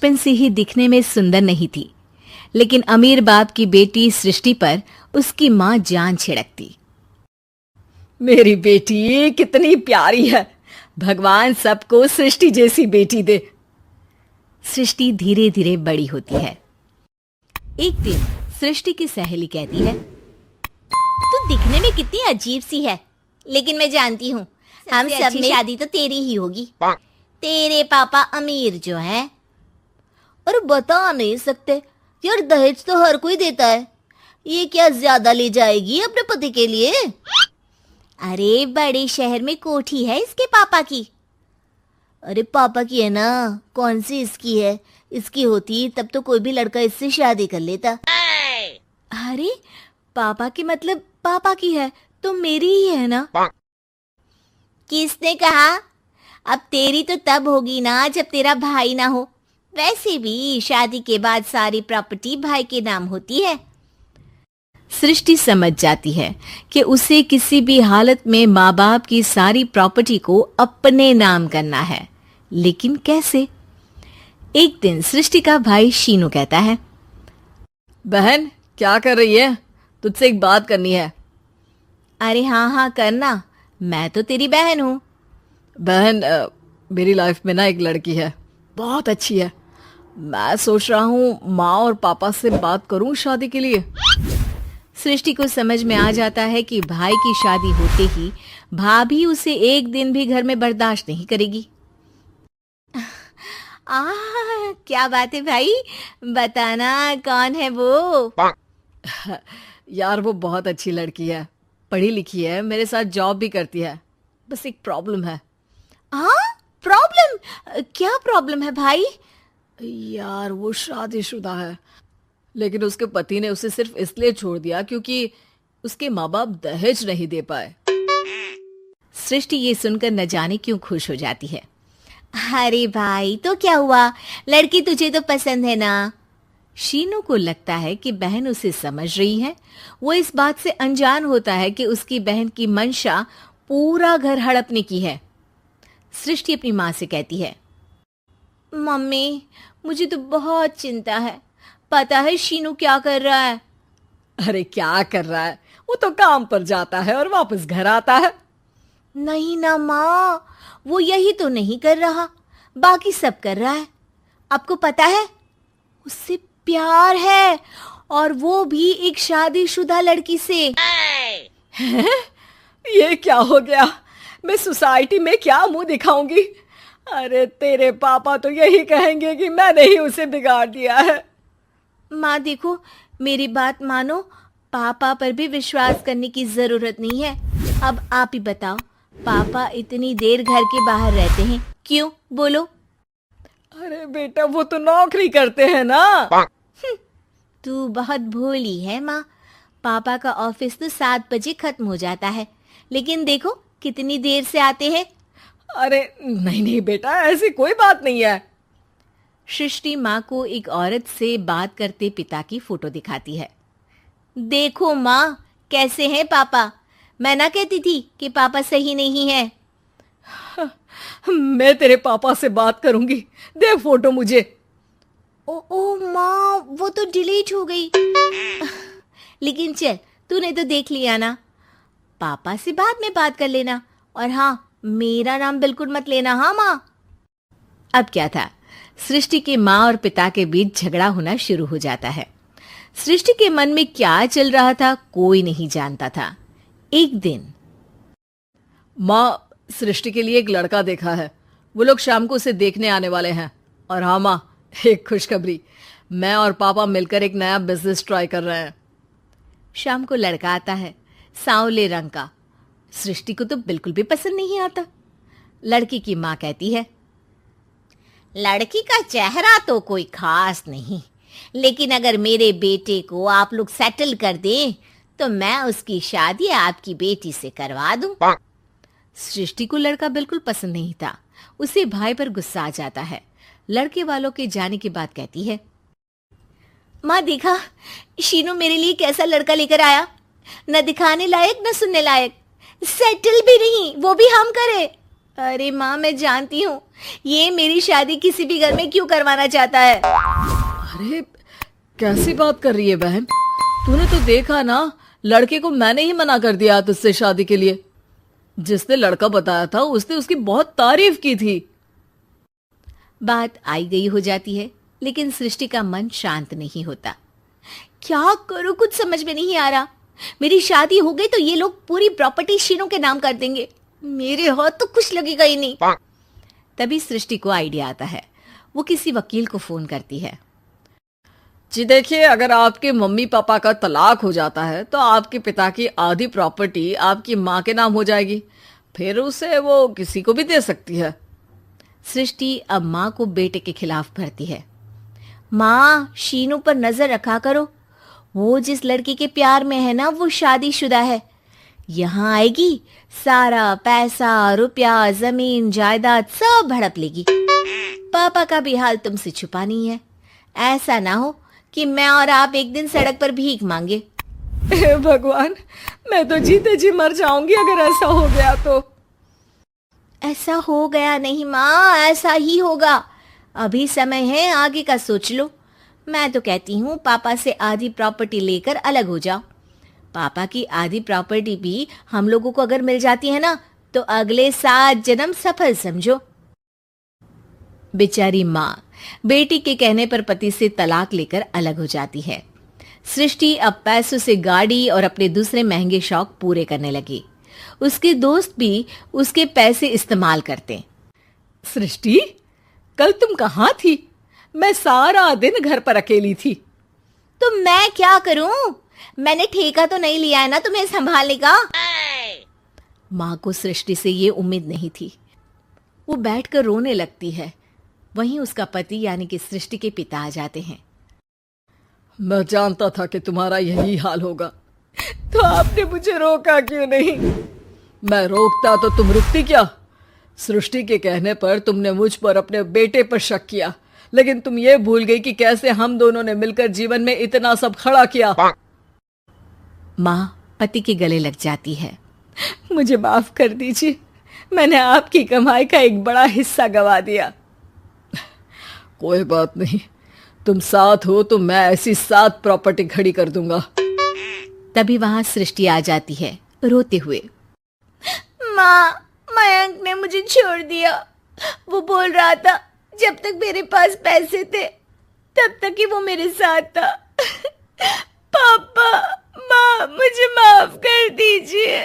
बचपन से ही दिखने में सुंदर नहीं थी, लेकिन अमीर बाप की बेटी सृष्टि पर उसकी माँ जान छिड़कती। मेरी बेटी कितनी प्यारी है, भगवान सबको सृष्टि जैसी बेटी दे। सृष्टि धीरे धीरे बड़ी होती है। एक दिन सृष्टि की सहेली कहती है, तू दिखने में कितनी अजीब सी है, लेकिन मैं जानती हूँ हम सब में शादी तो तेरी ही होगी। तेरे पापा अमीर जो हैं। और बता नहीं सकते यार, दहेज तो हर कोई देता है, ये क्या ज्यादा ले जाएगी अपने पति के लिए? अरे बड़े शहर में कोठी है इसके पापा की। अरे पापा की है ना, कौन सी इसकी है? इसकी होती तब तो कोई भी लड़का इससे शादी कर लेता। अरे पापा की मतलब पापा की है तो मेरी ही है ना? किसने कहा? अब तेरी तो तब होगी ना जब तेरा भाई ना हो। वैसे भी शादी के बाद सारी प्रॉपर्टी भाई के नाम होती है। सृष्टि समझ जाती है कि उसे किसी भी हालत में माँ बाप की सारी प्रॉपर्टी को अपने नाम करना है, लेकिन कैसे? एक दिन सृष्टि का भाई शीनू कहता है, बहन क्या कर रही है? तुझसे एक बात करनी है। अरे हाँ हाँ करना, मैं तो तेरी बहन हूँ। बहन मेरी लाइफ में ना एक लड़की है, बहुत अच्छी है। मैं सोच रहा हूँ माँ और पापा से बात करूँ शादी के लिए। सृष्टि को समझ में आ जाता है कि भाई की शादी होते ही भाभी उसे एक दिन भी घर में बर्दाश्त नहीं करेगी। क्या बात है भाई, बताना कौन है वो? यार वो बहुत अच्छी लड़की है, पढ़ी लिखी है, मेरे साथ जॉब भी करती है। बस एक प्रॉब्लम है। हाँ प्रॉब्लम? क्या प्रॉब्लम है भाई? यार वो शादीशुदा है, लेकिन उसके पति ने उसे सिर्फ इसलिए छोड़ दिया क्योंकि उसके माँ बाप दहेज नहीं दे पाए। सृष्टि ये सुनकर न जाने क्यों खुश हो जाती है। अरे भाई तो क्या हुआ, लड़की तुझे तो पसंद है ना? शीनू को लगता है कि बहन उसे समझ रही है। वो इस बात से अनजान होता है कि उसकी बहन की मंशा पूरा घर हड़पने की है। सृष्टि अपनी माँ से कहती है, मम्मी मुझे तो बहुत चिंता है, पता है शीनू क्या कर रहा है? अरे क्या कर रहा है, वो तो काम पर जाता है और वापस घर आता है। नहीं ना माँ, वो यही तो नहीं कर रहा, बाकी सब कर रहा है। आपको पता है उससे प्यार है, और वो भी एक शादीशुदा लड़की से। ये क्या हो गया? मैं सोसाइटी में क्या मुंह दिखाऊंगी? अरे तेरे पापा तो यही कहेंगे कि मैंने ही उसे बिगाड़ दिया है। माँ देखो, मेरी बात मानो, पापा पर भी विश्वास करने की जरूरत नहीं है। अब आप ही बताओ, पापा इतनी देर घर के बाहर रहते हैं क्यों? बोलो। अरे बेटा वो तो नौकरी करते हैं ना। तू बहुत भोली है माँ। पापा का ऑफिस तो 7 बजे खत्म हो जाता है, लेकिन देखो कितनी देर से आते हैं। अरे नहीं नहीं बेटा, ऐसी कोई बात नहीं है। सृष्टि माँ को एक औरत से बात करते पिता की फोटो दिखाती है। देखो माँ कैसे हैं पापा, मैं ना कहती थी कि पापा सही नहीं है। मैं तेरे पापा से बात करूंगी, दे फोटो मुझे। ओ माँ वो तो डिलीट हो गई। लेकिन चल, तूने तो देख लिया ना, पापा से बाद में बात कर लेना, और हाँ मेरा नाम बिल्कुल मत लेना। हाँ माँ। अब क्या था, सृष्टि के माँ और पिता के बीच झगड़ा होना शुरू हो जाता है। सृष्टि के मन में क्या चल रहा था कोई नहीं जानता था। एक दिन, माँ सृष्टि के लिए एक लड़का देखा है, वो लोग शाम को उसे देखने आने वाले हैं। और हाँ माँ, एक खुशखबरी, मैं और पापा मिलकर एक नया बिजनेस ट्राई कर रहे हैं। शाम को लड़का आता है, सांवले रंग का। सृष्टि को तो बिल्कुल भी पसंद नहीं आता। लड़की की माँ कहती है, लड़की का चेहरा तो कोई खास नहीं, लेकिन अगर मेरे बेटे को आप लोग सेटल कर दें तो मैं उसकी शादी आपकी बेटी से करवा दूं। सृष्टि को लड़का बिल्कुल पसंद नहीं था। उसे भाई पर गुस्सा आ जाता है। लड़के वालों के जाने के बाद कहती है, माँ देखा शीनू मेरे लिए कैसा लड़का लेकर आया, न दिखाने लायक न सुनने लायक, सेटल भी नहीं, वो भी हम करे। अरे माँ, मैं जानती हूँ ये मेरी शादी किसी भी घर में क्यों करवाना चाहता है। अरे कैसी बात कर रही है बहन, तूने तो देखा ना, लड़के को मैंने ही मना कर दिया तुझसे शादी के लिए। जिसने लड़का बताया था उसने उसकी बहुत तारीफ की थी। बात आई गई हो जाती है, लेकिन सृष्टि का मन शांत नहीं होता। क्या करूं, कुछ समझ में नहीं आ रहा। मेरी शादी हो गई तो ये लोग पूरी प्रॉपर्टी शीनू के नाम कर देंगे, मेरे हाथ तो कुछ लगेगा ही नहीं। तभी सृष्टि को आइडिया आता है। वो किसी वकील को फोन करती है। जी देखिए, अगर आपके मम्मी पापा का तलाक हो जाता है तो आपके पिता की आधी प्रॉपर्टी आपकी माँ के नाम हो जाएगी, फिर उसे वो किसी को भी दे सकती है। सृष्टि अब माँ को बेटे के खिलाफ भरती है। माँ, शीनू पर नजर रखा करो, वो जिस लड़की के प्यार में है ना वो शादीशुदा है। यहाँ आएगी, सारा पैसा रुपया जमीन जायदाद सब हड़प लेगी। पापा का भी हाल तुमसे छुपा नहीं है। ऐसा ना हो कि मैं और आप एक दिन सड़क पर भीख मांगे। हे भगवान, मैं तो जीते जी मर जाऊंगी अगर ऐसा हो गया तो। ऐसा हो गया नहीं माँ, ऐसा ही होगा। अभी समय है, आगे का सोच लो। मैं तो कहती हूँ पापा से आधी प्रॉपर्टी लेकर अलग हो जाओ। पापा की आधी प्रॉपर्टी भी हम लोगों को अगर मिल जाती है ना तो अगले 7 जन्म सफल समझो। बेचारी माँ बेटी के कहने पर पति से तलाक लेकर अलग हो जाती है। सृष्टि अब पैसों से गाड़ी और अपने दूसरे महंगे शौक पूरे करने लगी। उसके दोस्त भी उसके पैसे इस्तेमाल करते। सृष्टि, कल तुम कहाँ थी? मैं सारा दिन घर पर अकेली थी। तो मैं क्या करूं? मैंने ठेका तो नहीं लिया है ना तुम्हें संभालने का। माँ को सृष्टि से ये उम्मीद नहीं थी। वो बैठकर रोने लगती है। वहीं उसका पति यानी कि सृष्टि के पिता आ जाते हैं। मैं जानता था कि तुम्हारा यही हाल होगा, तो आपने मुझे रोका क्यों नहीं? मैं रोकता तो तुम रुकती क्या? सृष्टि के कहने पर तुमने मुझ पर अपने बेटे पर शक किया, लेकिन तुम ये भूल गई कि कैसे हम दोनों ने मिलकर जीवन में इतना सब खड़ा किया। माँ पति के गले लग जाती है। मुझे माफ कर दीजिए, मैंने आपकी कमाई का एक बड़ा हिस्सा गवा दिया। कोई बात नहीं, तुम साथ हो तो मैं ऐसी 7 प्रॉपर्टी खड़ी कर दूंगा। तभी वहां सृष्टि आ जाती है रोते हुए। माँ, मयंक ने मुझे छोड़ दिया। वो बोल रहा था जब तक मेरे पास पैसे थे तब तक ही वो मेरे साथ था। पापा, माँ, मुझे माफ कर दीजिए।